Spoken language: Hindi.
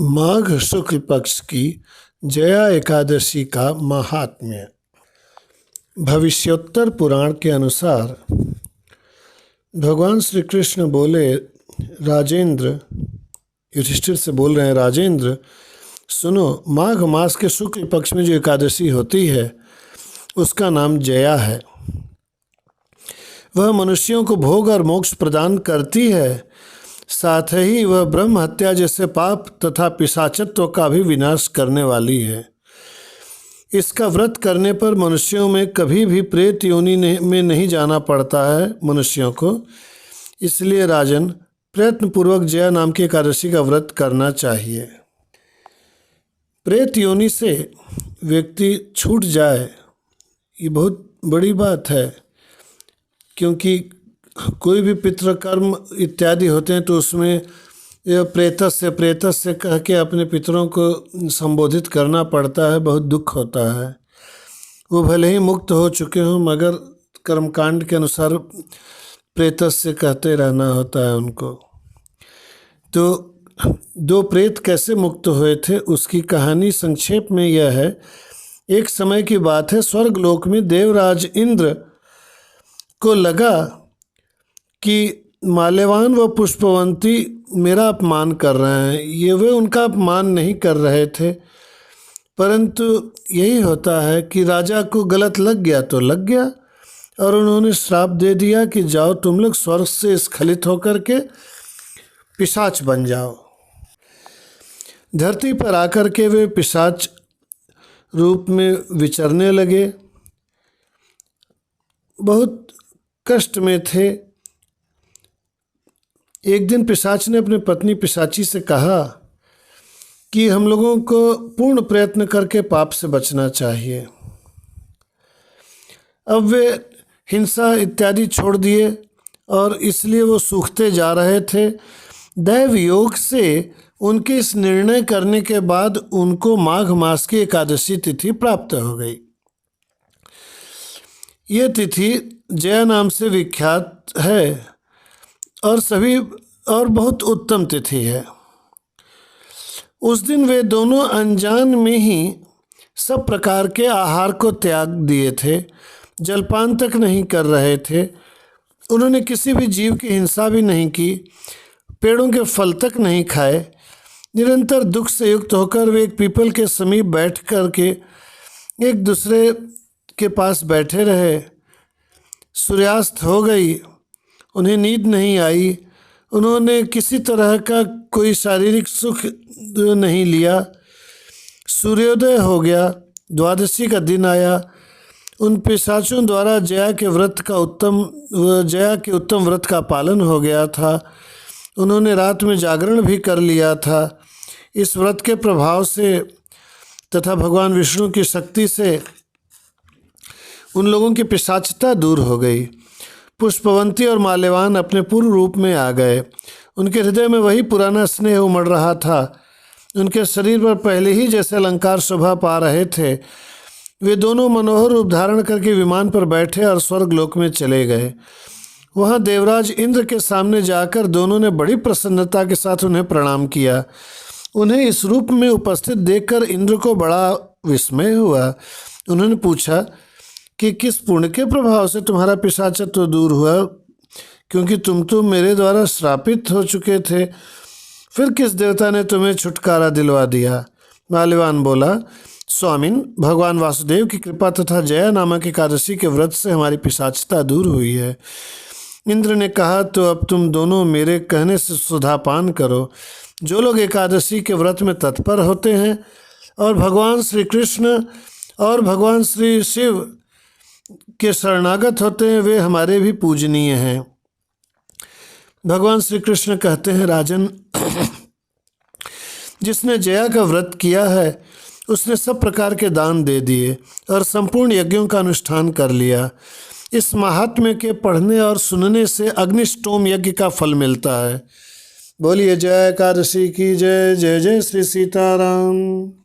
माघ शुक्ल पक्ष की जया एकादशी का महात्म्य। भविष्योत्तर पुराण के अनुसार भगवान श्री कृष्ण बोले, राजेंद्र, युधिष्ठिर से बोल रहे हैं, राजेंद्र सुनो, माघ मास के शुक्ल पक्ष में जो एकादशी होती है उसका नाम जया है। वह मनुष्यों को भोग और मोक्ष प्रदान करती है, साथ ही वह ब्रह्म हत्या जैसे पाप तथा पिशाचत्व का भी विनाश करने वाली है। इसका व्रत करने पर मनुष्यों में कभी भी प्रेत योनि में नहीं जाना पड़ता है मनुष्यों को। इसलिए राजन, प्रयत्नपूर्वक जया नाम की एकादशी का व्रत करना चाहिए। प्रेत योनि से व्यक्ति छूट जाए, ये बहुत बड़ी बात है, क्योंकि कोई भी पितृकर्म इत्यादि होते हैं तो उसमें प्रेतस्य कह के अपने पितरों को संबोधित करना पड़ता है। बहुत दुख होता है। वो भले ही मुक्त हो चुके हों, मगर कर्मकांड के अनुसार प्रेतस्य कहते रहना होता है उनको। तो दो प्रेत कैसे मुक्त हुए थे उसकी कहानी संक्षेप में यह है। एक समय की बात है, स्वर्गलोक में देवराज इंद्र को लगा कि माल्यवान व पुष्पवंती मेरा अपमान कर रहे हैं। वे उनका अपमान नहीं कर रहे थे, परंतु यही होता है कि राजा को गलत लग गया तो लग गया, और उन्होंने श्राप दे दिया कि जाओ तुम लोग स्वर्ग से स्खलित होकर के पिशाच बन जाओ। धरती पर आकर के वे पिशाच रूप में विचरने लगे। बहुत कष्ट में थे। एक दिन पिशाच ने अपने पत्नी पिशाची से कहा कि हम लोगों को पूर्ण प्रयत्न करके पाप से बचना चाहिए। अब वे हिंसा इत्यादि छोड़ दिए और इसलिए वो सूखते जा रहे थे। दैव योग से उनके इस निर्णय करने के बाद उनको माघ मास की एकादशी तिथि प्राप्त हो गई। ये तिथि जया नाम से विख्यात है और बहुत उत्तम तिथि है। उस दिन वे दोनों अनजान में ही सब प्रकार के आहार को त्याग दिए थे, जलपान तक नहीं कर रहे थे। उन्होंने किसी भी जीव की हिंसा भी नहीं की, पेड़ों के फल तक नहीं खाए। निरंतर दुख से युक्त होकर वे एक पीपल के समीप बैठ कर के एक दूसरे के पास बैठे रहे। सूर्यास्त हो गई, उन्हें नींद नहीं आई। उन्होंने किसी तरह का कोई शारीरिक सुख नहीं लिया। सूर्योदय हो गया, द्वादशी का दिन आया। उन पिशाचों द्वारा जया के उत्तम व्रत का पालन हो गया था। उन्होंने रात में जागरण भी कर लिया था। इस व्रत के प्रभाव से तथा भगवान विष्णु की शक्ति से उन लोगों की पिशाचता दूर हो गई। पुष्पवंती और माल्यवान अपने पूर्व रूप में आ गए। उनके हृदय में वही पुराना स्नेह उमड़ रहा था। उनके शरीर पर पहले ही जैसे अलंकार शोभा पा रहे थे। वे दोनों मनोहर रूप धारण करके विमान पर बैठे और स्वर्गलोक में चले गए। वहाँ देवराज इंद्र के सामने जाकर दोनों ने बड़ी प्रसन्नता के साथ उन्हें प्रणाम किया। उन्हें इस रूप में उपस्थित देखकर इंद्र को बड़ा विस्मय हुआ। उन्होंने पूछा कि किस पुण्य के प्रभाव से तुम्हारा पिशाचत्व दूर हुआ, क्योंकि तुम तो मेरे द्वारा श्रापित हो चुके थे। फिर किस देवता ने तुम्हें छुटकारा दिलवा दिया? माल्यवान बोला, स्वामिन, भगवान वासुदेव की कृपा तथा जया नामक एकादशी के व्रत से हमारी पिशाचता दूर हुई है। इंद्र ने कहा, तो अब तुम दोनों मेरे कहने से सुधापान करो। जो लोग एकादशी के व्रत में तत्पर होते हैं और भगवान श्री कृष्ण और भगवान श्री शिव के शरणागत होते हैं, वे हमारे भी पूजनीय हैं। भगवान श्री कृष्ण कहते हैं, राजन, जिसने जया का व्रत किया है उसने सब प्रकार के दान दे दिए और संपूर्ण यज्ञों का अनुष्ठान कर लिया। इस महात्म्य के पढ़ने और सुनने से अग्निष्टोम यज्ञ का फल मिलता है। बोलिए जय एकादशी की जय। जय जय श्री सीताराम।